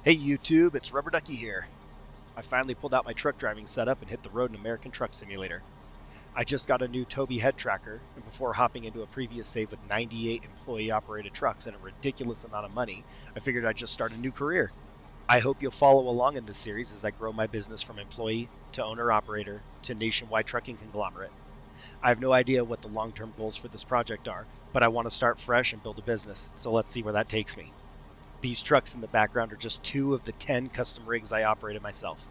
Hey YouTube, it's Rubber Ducky here. I finally pulled out my truck driving setup and hit the road in American Truck Simulator. I just got a new Tobii head tracker, and before hopping into a previous save with 98 employee operated trucks and a ridiculous amount of money, I figured I'd just start a new career. I hope you'll follow along in this series as I grow my business from employee to owner operator to nationwide trucking conglomerate. I have no idea what the long term goals for this project are, but I want to start fresh and build a business, so let's see where that takes me. These trucks in the background are just two of the 10 custom rigs I operated myself.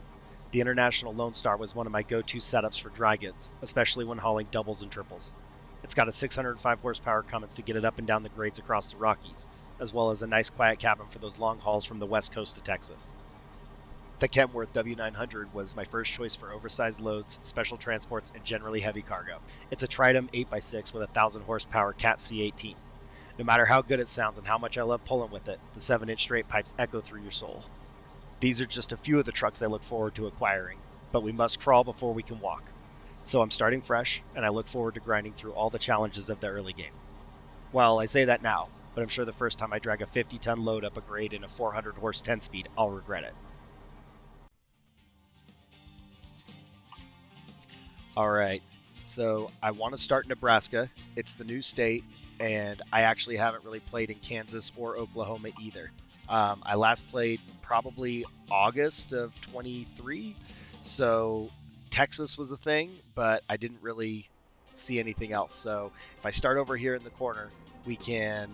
The International Lone Star was one of my go to setups for dry goods, especially when hauling doubles and triples. It's got a 605 horsepower Cummins to get it up and down the grades across the Rockies, as well as a nice quiet cabin for those long hauls from the west coast to Texas. The Kenworth W900 was my first choice for oversized loads, special transports, and generally heavy cargo. It's a Triton 8x6 with a 1000 horsepower Cat C18. No matter how good it sounds and how much I love pulling with it, the 7-inch straight pipes echo through your soul. These are just a few of the trucks I look forward to acquiring, but we must crawl before we can walk. So I'm starting fresh, and I look forward to grinding through all the challenges of the early game. Well, I say that now, but I'm sure the first time I drag a 50-ton load up a grade in a 400 horse 10-speed, I'll regret it. All right, so I want to start in Nebraska. It's the new state, and I actually haven't really played in Kansas or Oklahoma either. I last played probably August of 23, so Texas was a thing, but I didn't really see anything else. So if I start over here in the corner, we can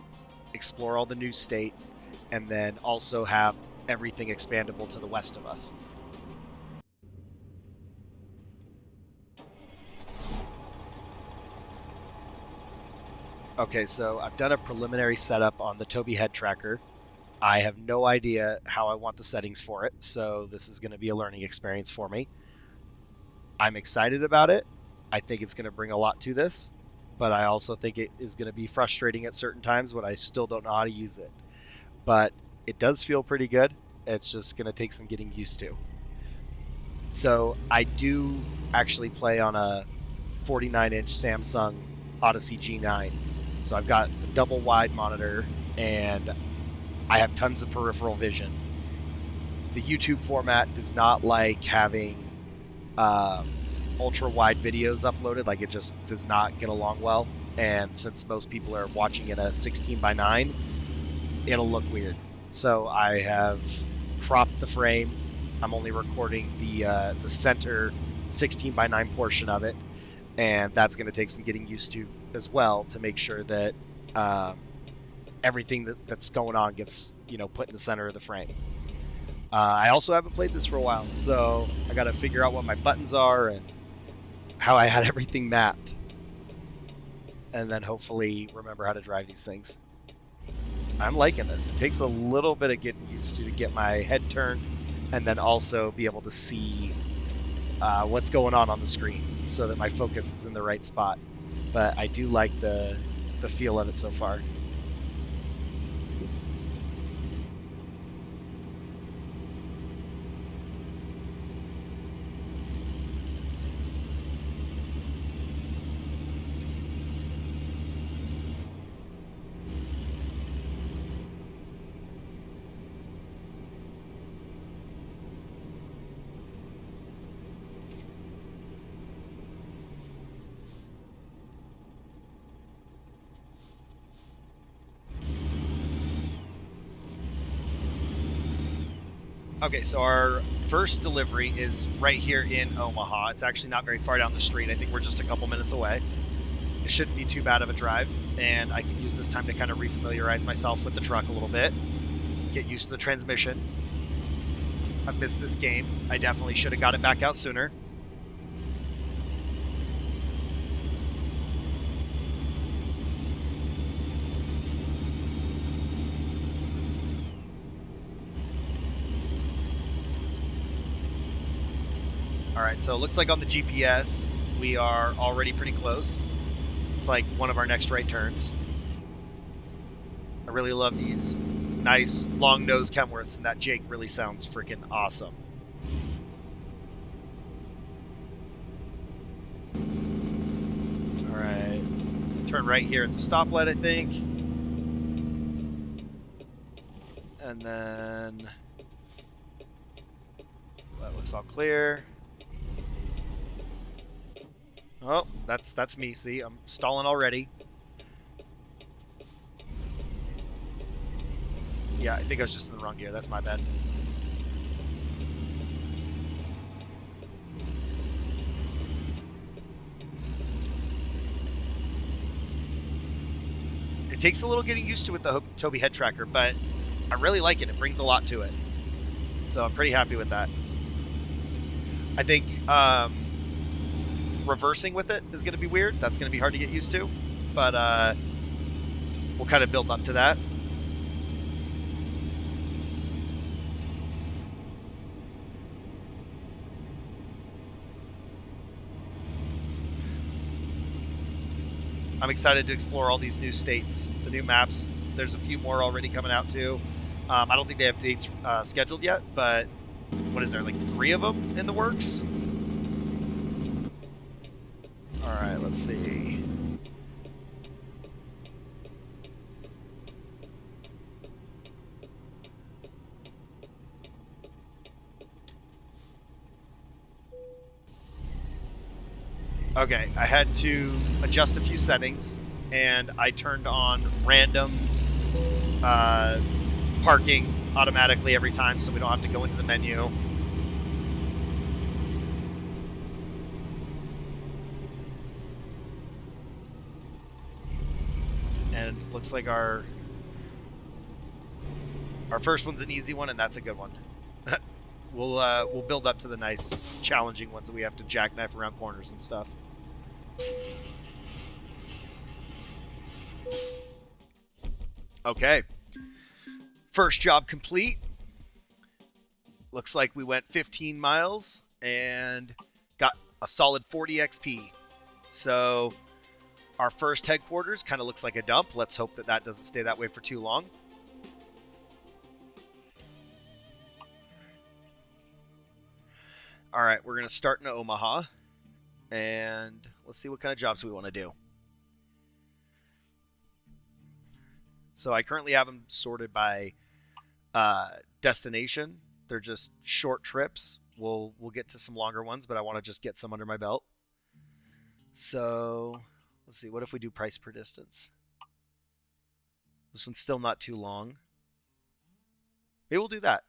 explore all the new states and then also have everything expandable to the west of us. Okay, so I've done a preliminary setup on the Tobii head tracker. I have no idea how I want the settings for it, so this is going to be a learning experience for me. I'm excited about it. I think it's going to bring a lot to this, but I also think it is going to be frustrating at certain times when I still don't know how to use it. But it does feel pretty good. It's just going to take some getting used to. So I do actually play on a 49-inch Samsung Odyssey G9. So I've got the double wide monitor and I have tons of peripheral vision. The YouTube format does not like having um, ultra wide videos uploaded. Like it just does not get along well. And since most people are watching in a 16 by 9, it'll look weird. So I have cropped the frame. I'm only recording the center 16 by 9 portion of it, and that's going to take some getting used to as well to make sure that um, everything that's going on gets put in the center of the frame. I also haven't played this for a while, so I got to figure out what my buttons are and how I had everything mapped, and then hopefully remember how to drive these things. I'm liking this. It takes a little bit of getting used to get my head turned, and then also be able to see what's going on the screen, so that my focus is in the right spot. But I do like the feel of it so far. Okay, so our first delivery is right here in Omaha. It's actually not very far down the street. I think we're just a couple minutes away. It shouldn't be too bad of a drive, and I can use this time to kind of refamiliarize myself with the truck a little bit, get used to the transmission. I've missed this game. I definitely should have got it back out sooner. All right, so it looks like on the GPS we are already pretty close. It's like one of our next right turns. I really love these nice long nose Kenworths, and that Jake really sounds freaking awesome. All right, turn right here at the stoplight, I think, and then looks all clear. Oh, that's me. See, I'm stalling already. Yeah, I think I was just in the wrong gear. That's my bad. It takes a little getting used to with the Tobii head tracker, but I really like it. It brings a lot to it. So I'm pretty happy with that. I think reversing with it is going to be weird. That's going to be hard to get used to. But we'll kind of build up to that. I'm excited to explore all these new states, the new maps. There's a few more already coming out too. I don't think they have dates scheduled yet, but what is there, like 3 of them in the works? All right, let's see. Okay, I had to adjust a few settings, and I turned on random parking automatically every time, so we don't have to go into the menu. And it looks like our first one's an easy one, and that's a good one. We'll build up to the nice, challenging ones that we have to jackknife around corners and stuff. Okay. First job complete. Looks like we went 15 miles and got a solid 40 XP. So our first headquarters kind of looks like a dump. Let's hope that doesn't stay that way for too long. All right, we're going to start in Omaha. And let's see what kind of jobs we want to do. So I currently have them sorted by destination. They're just short trips. We'll get to some longer ones, but I want to just get some under my belt. So let's see. What if we do price per distance? This one's still not too long. Maybe we'll do that.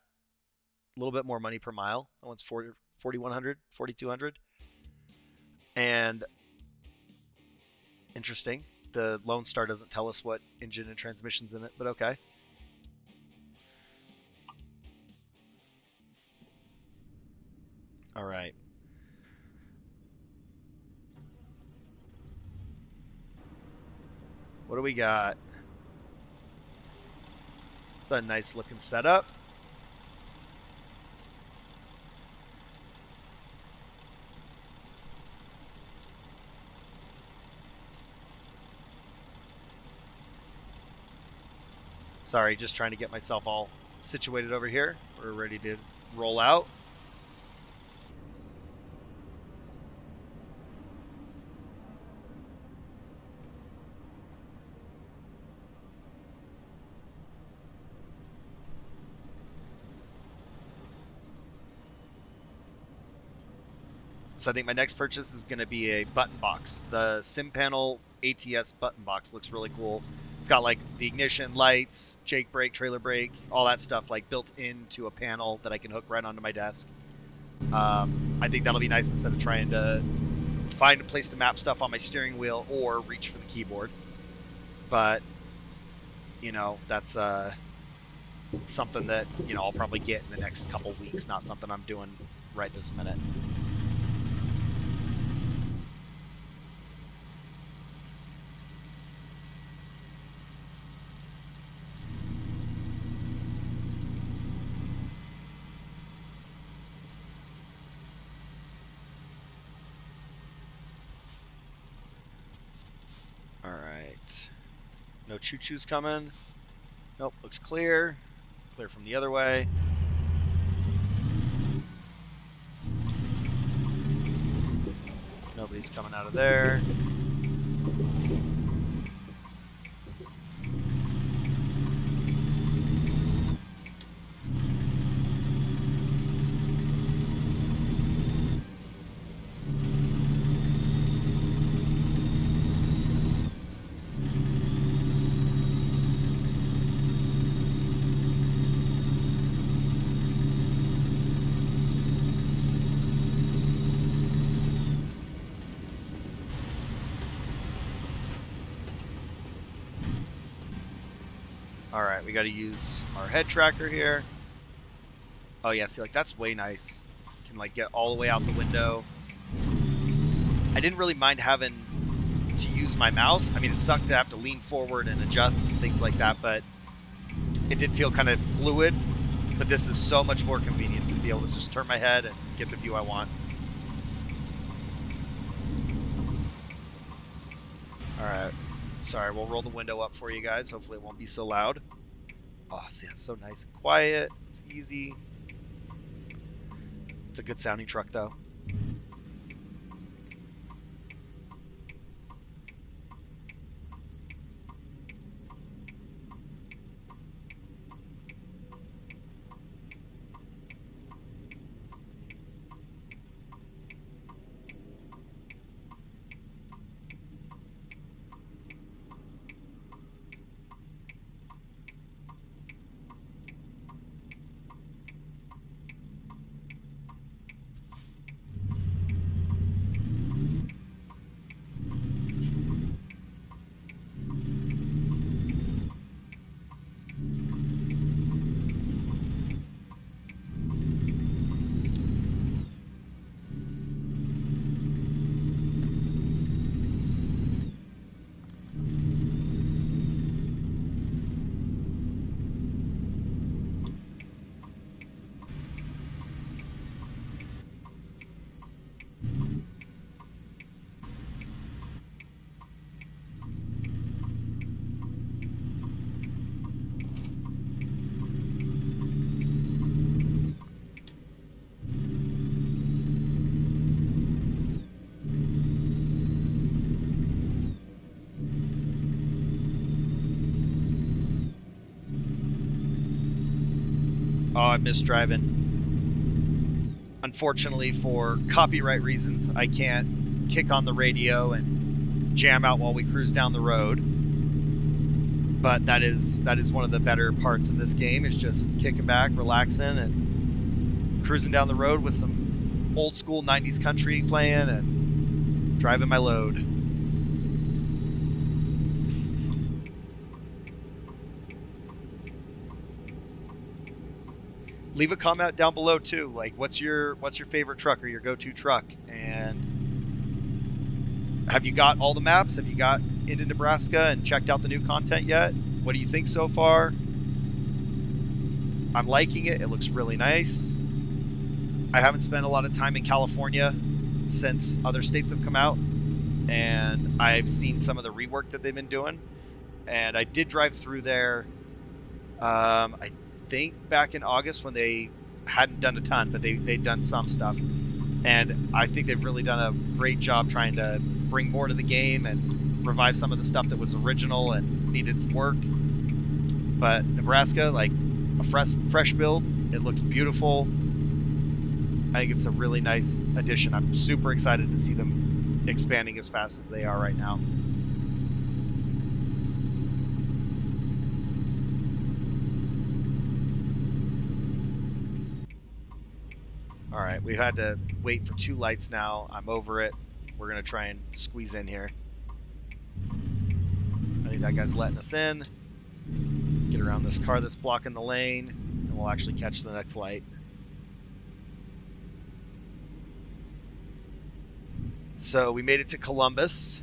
A little bit more money per mile. That one's 4,100, 4,200. And interesting. The Lone Star doesn't tell us what engine and transmission's in it, but okay. All right. What do we got? It's a nice looking setup. Sorry, just trying to get myself all situated over here. We're ready to roll out. So I think my next purchase is going to be a button box. The sim panel ATS button box looks really cool. It's got like the ignition, lights, Jake brake, trailer brake, all that stuff like built into a panel that I can hook right onto my desk. I think that'll be nice instead of trying to find a place to map stuff on my steering wheel or reach for the keyboard. But, you know, that's something that, you know, I'll probably get in the next couple weeks, not something I'm doing right this minute. Alright. No choo-choos coming. Nope, looks clear. Clear from the other way. Nobody's coming out of there. All right, we got to use our head tracker here. Oh yeah, see, like that's way nice. Can like get all the way out the window. I didn't really mind having to use my mouse. I mean, it sucked to have to lean forward and adjust and things like that, but it did feel kind of fluid. But this is so much more convenient to be able to just turn my head and get the view I want. All right. Sorry, we'll roll the window up for you guys. Hopefully it won't be so loud. Oh, see, that's so nice and quiet. It's easy. It's a good sounding truck, though. Oh, I miss driving. Unfortunately, for copyright reasons, I can't kick on the radio and jam out while we cruise down the road. But that is one of the better parts of this game, is just kicking back, relaxing, and cruising down the road with some old school 90s country playing and driving my load. Leave a comment down below too. Like, what's your favorite truck or your go-to truck? And have you got all the maps? Have you got into Nebraska and checked out the new content yet? What do you think so far? I'm liking it. It looks really nice. I haven't spent a lot of time in California since other states have come out, and I've seen some of the rework that they've been doing. And I did drive through there, I think back in August, when they hadn't done a ton, but they'd done some stuff. And I think they've really done a great job trying to bring more to the game and revive some of the stuff that was original and needed some work. But Nebraska, like a fresh build, it looks beautiful. I think it's a really nice addition. I'm super excited to see them expanding as fast as they are right now. All right, we've had to wait for 2 lights now. I'm over it. We're going to try and squeeze in here. I think that guy's letting us in. Get around this car that's blocking the lane, and we'll actually catch the next light. So we made it to Columbus.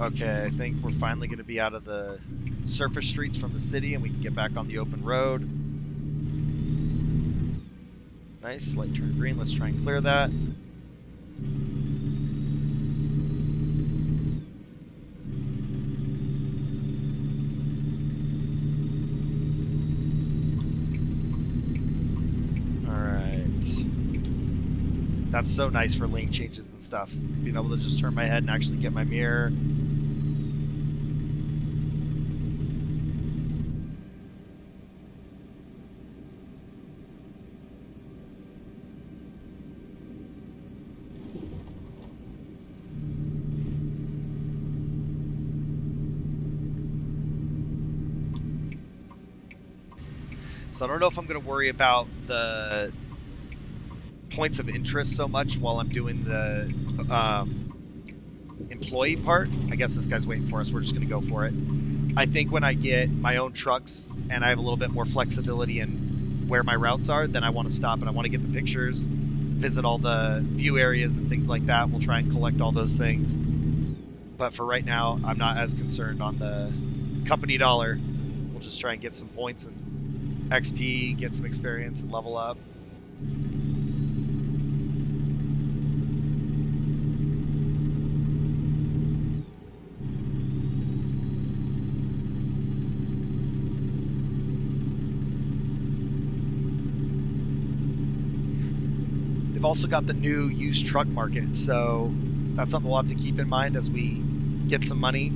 Okay, I think we're finally going to be out of the surface streets from the city, and we can get back on the open road. Nice, light turned green. Let's try and clear that. That's so nice for lane changes and stuff. Being able to just turn my head and actually get my mirror. So I don't know if I'm going to worry about the points of interest so much while I'm doing the employee part. I guess this guy's waiting for us. We're just going to go for it. I think when I get my own trucks and I have a little bit more flexibility in where my routes are, then I want to stop and I want to get the pictures, visit all the view areas and things like that. We'll try and collect all those things. But for right now, I'm not as concerned on the company dollar. We'll just try and get some points and XP, get some experience, and level up. They've also got the new used truck market, so that's something we'll have to keep in mind as we get some money.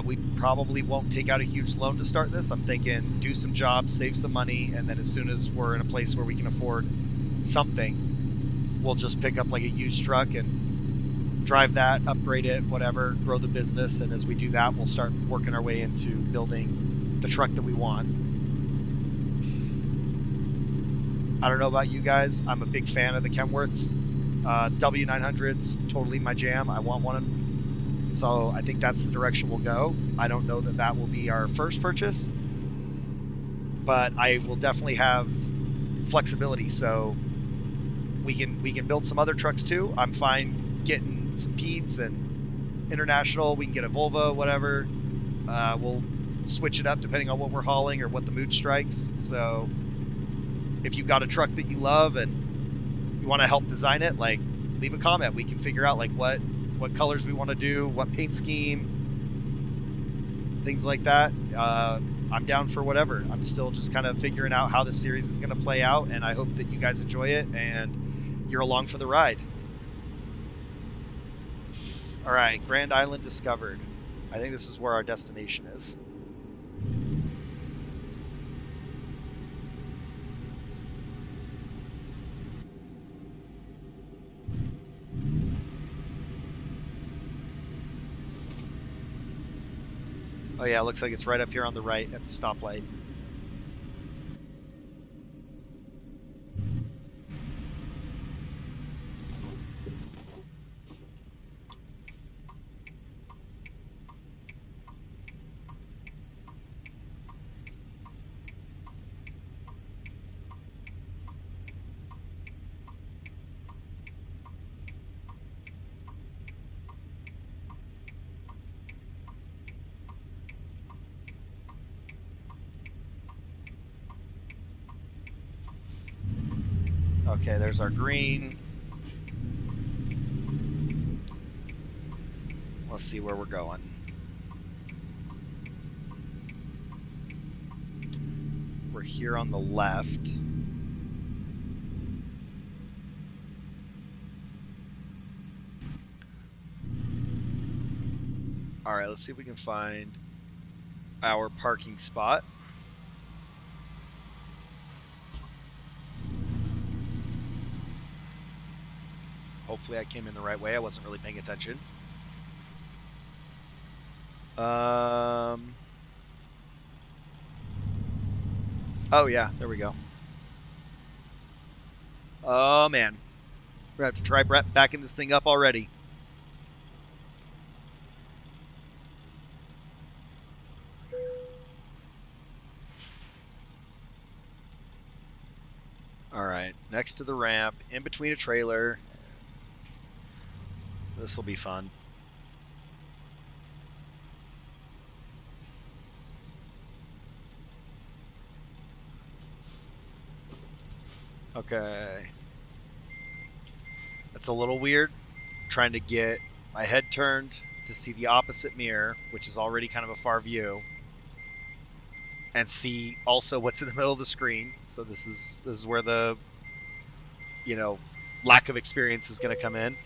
We probably won't take out a huge loan to start this. I'm thinking do some jobs, save some money, and then as soon as we're in a place where we can afford something, we'll just pick up like a used truck and drive that, upgrade it, whatever, grow the business. And as we do that, we'll start working our way into building the truck that we want. I don't know about you guys. I'm a big fan of the Kenworths. W900's totally my jam. I want one. So I think that's the direction we'll go. I don't know that that will be our first purchase, but I will definitely have flexibility. So we can build some other trucks too. I'm fine getting some Pete's and International. We can get a Volvo, whatever. We'll switch it up depending on what we're hauling or what the mood strikes. So if you've got a truck that you love and you want to help design it, like leave a comment. We can figure out like what colors we want to do, what paint scheme, things like that. I'm down for whatever. I'm still just kind of figuring out how the series is going to play out, and I hope that you guys enjoy it and you're along for the ride. All right, Grand Island discovered. I think this is where our destination is. Oh yeah, it looks like it's right up here on the right at the stoplight. Okay, there's our green. Let's see where we're going. We're here on the left. All right, let's see if we can find our parking spot. Hopefully I came in the right way. I wasn't really paying attention. Oh yeah, there we go. Oh man, we're gonna have to try backing this thing up already. All right, next to the ramp, in between a trailer. This will be fun. Okay. That's a little weird. Trying to get my head turned to see the opposite mirror, which is already kind of a far view, and see also what's in the middle of the screen. So this is where the lack of experience is going to come in.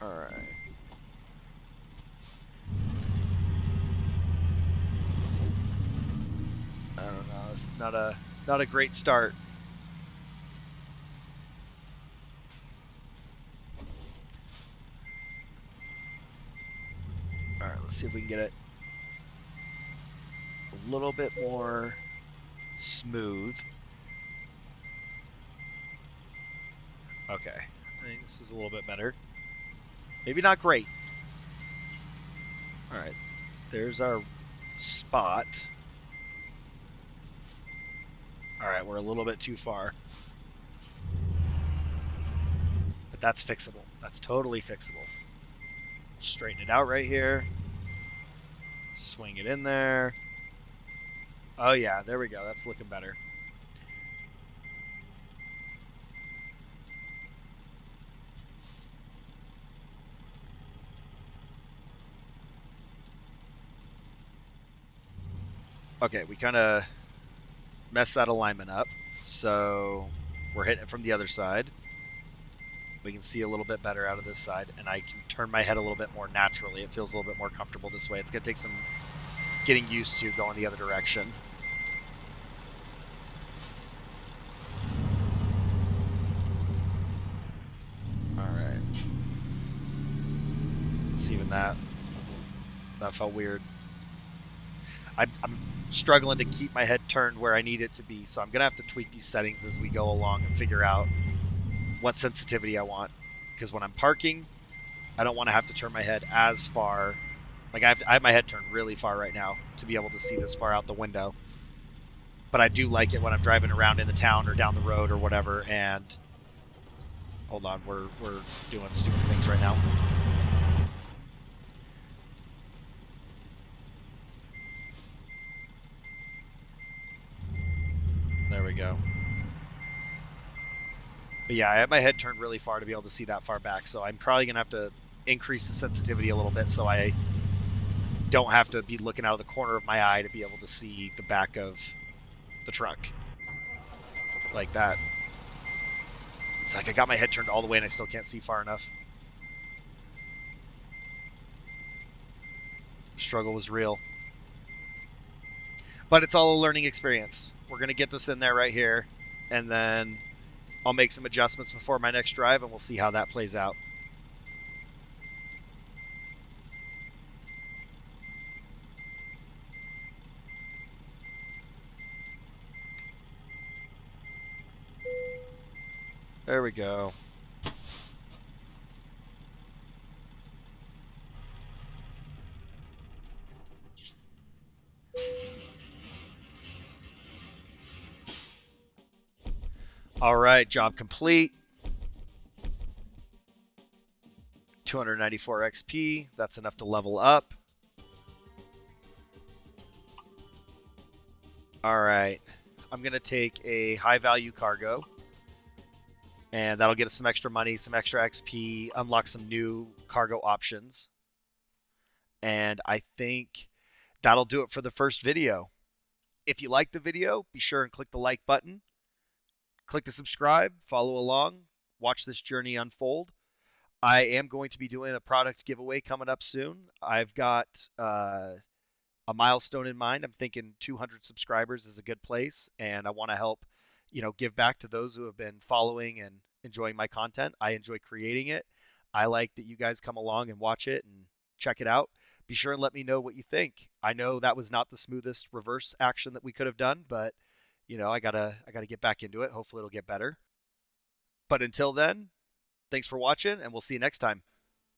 All right. I don't know. It's not a great start. see if we can get it a little bit more smooth. Okay, I think this is a little bit better. Maybe not great. All right, there's our spot. All right, we're a little bit too far. But that's fixable. That's totally fixable. Straighten it out right here. Swing it in there. Oh yeah, there we go. That's looking better. Okay, we kind of messed that alignment up. So we're hitting it from the other side. We can see a little bit better out of this side, and I can turn my head a little bit more naturally. It feels a little bit more comfortable this way. It's going to take some getting used to going the other direction. All right. See, even that felt weird. I'm struggling to keep my head turned where I need it to be, so I'm going to have to tweak these settings as we go along and figure out what sensitivity I want. Because when I'm parking, I don't want to have to turn my head as far. Like I have my head turned really far right now to be able to see this far out the window. But I do like it when I'm driving around in the town or down the road or whatever. And hold on, we're doing stupid things right now. There we go. But yeah, I have my head turned really far to be able to see that far back. So I'm probably gonna have to increase the sensitivity a little bit so I don't have to be looking out of the corner of my eye to be able to see the back of the truck like that. It's like I got my head turned all the way and I still can't see far enough. The struggle was real. But it's all a learning experience. We're going to get this in there right here, and then I'll make some adjustments before my next drive, and we'll see how that plays out. There we go. All right, job complete. 294 XP. That's enough to level up. All right. I'm going to take a high value cargo, and that'll get us some extra money, some extra XP, unlock some new cargo options. And I think that'll do it for the first video. If you like the video, be sure and click the like button. Click the subscribe, follow along, watch this journey unfold. I am going to be doing a product giveaway coming up soon. I've got a milestone in mind. I'm thinking 200 subscribers is a good place, and I want to help, give back to those who have been following and enjoying my content. I enjoy creating it. I like that you guys come along and watch it and check it out. Be sure and let me know what you think. I know that was not the smoothest reverse action that we could have done, but I gotta get back into it. Hopefully it'll get better. But until then, thanks for watching, and we'll see you next time.